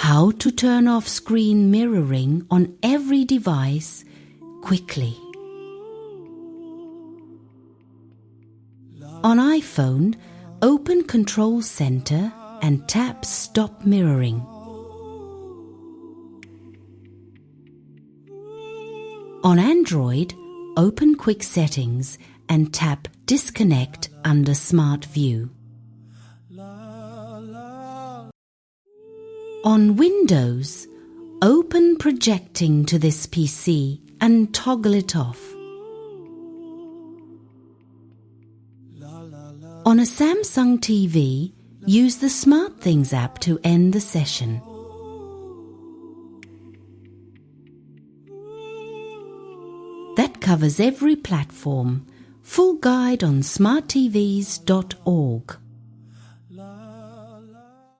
How to turn off screen mirroring on every device quickly. On iPhone, open Control Center and tap Stop Mirroring. On Android, open Quick Settings and tap Disconnect under Smart View. On Windows, open Projecting to this PC and toggle it off. On a Samsung TV, use the SmartThings app to end the session. That covers every platform. Full guide on smarttvs.org.